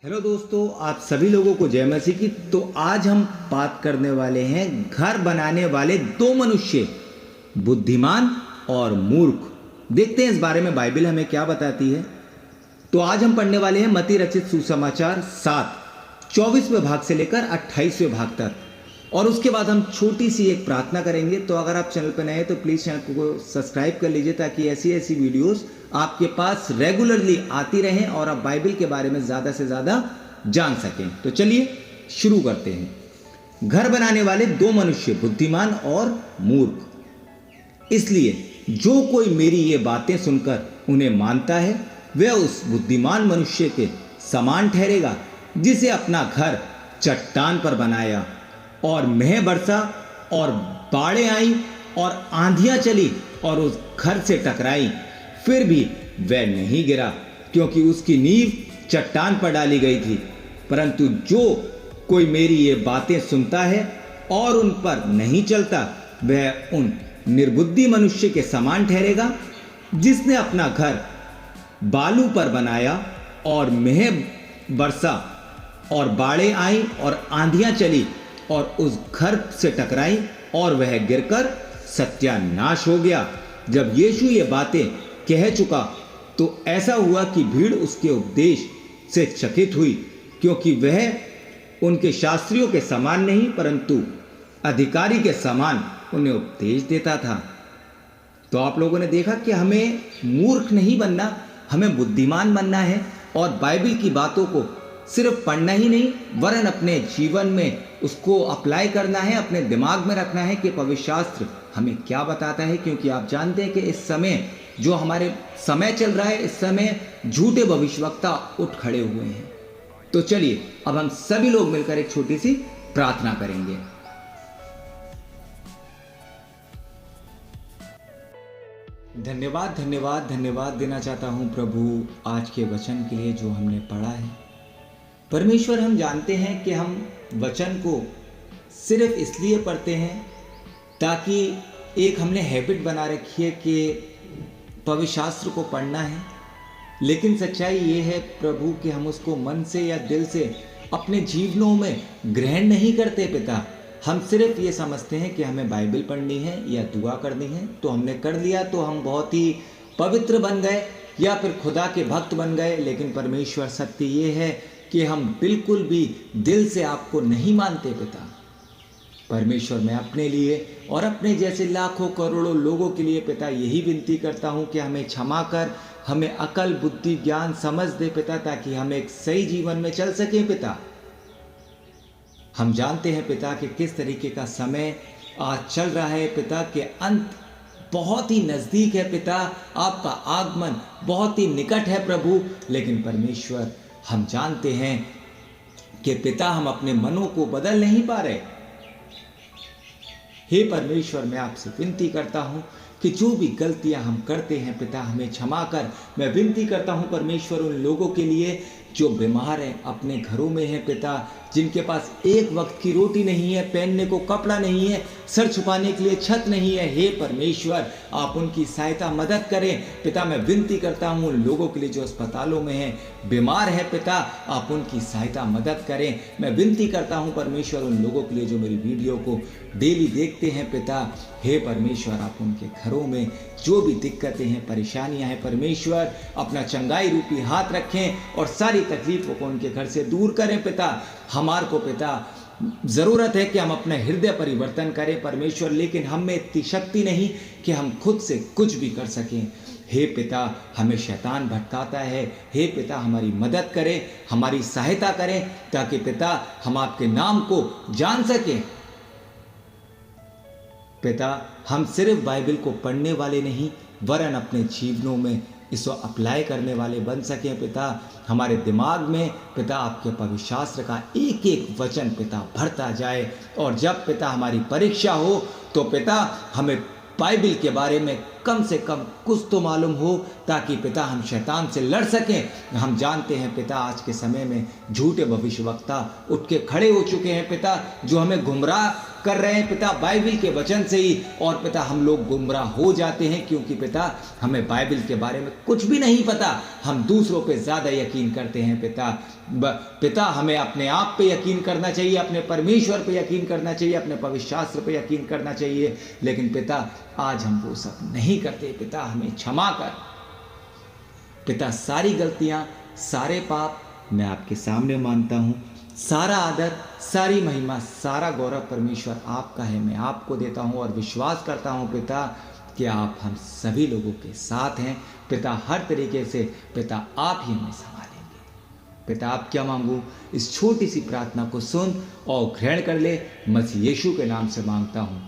Hello दोस्तों, आप सभी लोगों को जय मसीह की। तो आज हम बात करने वाले हैं घर बनाने वाले दो मनुष्य, बुद्धिमान और मूर्ख। देखते हैं इस बारे में बाइबल हमें क्या बताती है। तो आज हम पढ़ने वाले हैं मत्ती रचित सुसमाचार 7 24वें भाग से लेकर 28वें भाग तक, और उसके बाद हम छोटी सी एक प्रार्थना करेंगे। तो अगर आप चैनल पर नए हैं तो प्लीज़ चैनल को सब्सक्राइब कर लीजिए, ताकि ऐसी ऐसी वीडियोस आपके पास रेगुलरली आती रहें और आप बाइबल के बारे में ज़्यादा से ज़्यादा जान सकें। तो चलिए शुरू करते हैं। घर बनाने वाले दो मनुष्य, बुद्धिमान और मूर्ख। इसलिए जो कोई मेरी ये बातें सुनकर उन्हें मानता है, वह उस बुद्धिमान मनुष्य के समान ठहरेगा, जिसे अपना घर चट्टान पर बनाया, और मेह बरसा और बाढ़ें आई और आंधियां चली और उस घर से टकराई, फिर भी वह नहीं गिरा, क्योंकि उसकी नींव चट्टान पर डाली गई थी। परंतु जो कोई मेरी ये बातें सुनता है और उन पर नहीं चलता, वह उन निर्बुद्धि मनुष्य के समान ठहरेगा, जिसने अपना घर बालू पर बनाया, और मेह बरसा और बाढ़ें आई और आंधियां चली और उस घर से टकराई, और वह गिरकर सत्यानाश हो गया। जब यीशु ये बातें कह चुका तो ऐसा हुआ कि भीड़ उसके उपदेश से चकित हुई, क्योंकि वह उनके शास्त्रियों के समान नहीं, परंतु अधिकारी के समान उन्हें उपदेश देता था। तो आप लोगों ने देखा कि हमें मूर्ख नहीं बनना, हमें बुद्धिमान बनना है, और बाइबल की बातों को सिर्फ पढ़ना ही नहीं, वरन अपने जीवन में उसको अप्लाई करना है, अपने दिमाग में रखना है कि पवित्र शास्त्र हमें क्या बताता है। क्योंकि आप जानते हैं कि इस समय जो हमारे समय चल रहा है, इस समय झूठे भविष्यवक्ता उठ खड़े हुए हैं। तो चलिए अब हम सभी लोग मिलकर एक छोटी सी प्रार्थना करेंगे। धन्यवाद धन्यवाद धन्यवाद देना चाहता हूं प्रभु आज के वचन के लिए जो हमने पढ़ा है। परमेश्वर, हम जानते हैं कि हम वचन को सिर्फ इसलिए पढ़ते हैं ताकि एक हमने हैबिट बना रखी है कि पवित्र शास्त्र को पढ़ना है, लेकिन सच्चाई ये है प्रभु कि हम उसको मन से या दिल से अपने जीवनों में ग्रहण नहीं करते पिता। हम सिर्फ ये समझते हैं कि हमें बाइबल पढ़नी है या दुआ करनी है, तो हमने कर लिया तो हम बहुत ही पवित्र बन गए या फिर खुदा के भक्त बन गए। लेकिन परमेश्वर, सत्य ये है कि हम बिल्कुल भी दिल से आपको नहीं मानते पिता। परमेश्वर, मैं अपने लिए और अपने जैसे लाखों करोड़ों लोगों के लिए पिता यही विनती करता हूँ कि हमें क्षमा कर, हमें अकल बुद्धि ज्ञान समझ दे पिता, ताकि हम एक सही जीवन में चल सकें पिता। हम जानते हैं पिता कि किस तरीके का समय आज चल रहा है पिता, के अंत बहुत ही नज़दीक है पिता, आपका आगमन बहुत ही निकट है प्रभु। लेकिन परमेश्वर, हम जानते हैं कि पिता हम अपने मनों को बदल नहीं पा रहे। हे परमेश्वर, मैं आपसे विनती करता हूँ कि जो भी गलतियाँ हम करते हैं पिता, हमें क्षमा कर। मैं विनती करता हूँ परमेश्वर उन लोगों के लिए जो बीमार हैं, अपने घरों में हैं पिता, जिनके पास एक वक्त की रोटी नहीं है, पहनने को कपड़ा नहीं है, सर छुपाने के लिए छत नहीं है। हे परमेश्वर, आप उनकी सहायता मदद करें पिता। मैं विनती करता हूँ उन लोगों के लिए जो अस्पतालों में हैं, बीमार है पिता, आप उनकी सहायता मदद करें। मैं विनती करता हूँ परमेश्वर उन लोगों के लिए जो मेरी वीडियो को डेली देखते हैं पिता। हे परमेश्वर, आप उनके घरों में जो भी दिक्कतें हैं, परेशानियां हैं, परमेश्वर अपना चंगाई रूपी हाथ रखें और सारी तकलीफों को उनके घर से दूर करें पिता। हमारे को पिता ज़रूरत है कि हम अपना हृदय परिवर्तन करें परमेश्वर, लेकिन हम में इतनी शक्ति नहीं कि हम खुद से कुछ भी कर सकें। हे पिता, हमें शैतान भटकाता है। हे पिता, हमारी मदद करें, हमारी सहायता करें, ताकि पिता हम आपके नाम को जान सकें। पिता, हम सिर्फ बाइबल को पढ़ने वाले नहीं, वरन अपने जीवनों में इसको अप्लाई करने वाले बन सकें पिता। हमारे दिमाग में पिता आपके पवित्र शास्त्र का एक एक वचन पिता भरता जाए, और जब पिता हमारी परीक्षा हो तो पिता हमें बाइबल के बारे में कम से कम कुछ तो मालूम हो, ताकि पिता हम शैतान से लड़ सकें। हम जानते हैं पिता आज के समय में झूठे भविष्यवक्ता उठ के खड़े हो चुके हैं पिता, जो हमें गुमराह कर रहे हैं पिता बाइबल के वचन से ही। और पिता हम लोग गुमराह हो जाते हैं, क्योंकि पिता हमें बाइबल के बारे में कुछ भी नहीं पता। हम दूसरों पे ज़्यादा यकीन करते हैं पिता। पिता हमें अपने आप पे यकीन करना चाहिए, अपने परमेश्वर पे यकीन करना चाहिए, अपने पवित्र शास्त्र पे यकीन करना चाहिए। लेकिन पिता आज हम वो सब नहीं करते। पिता हमें क्षमा कर पिता। सारी गलतियां, सारे पाप मैं आपके सामने मानता हूँ। सारा आदर, सारी महिमा, सारा गौरव परमेश्वर आपका है। मैं आपको देता हूँ और विश्वास करता हूँ पिता कि आप हम सभी लोगों के साथ हैं पिता। हर तरीके से पिता आप ही हमें संभालेंगे पिता। आप क्या मांगू, इस छोटी सी प्रार्थना को सुन और ग्रहण कर ले। मसीह यीशु के नाम से मांगता हूँ,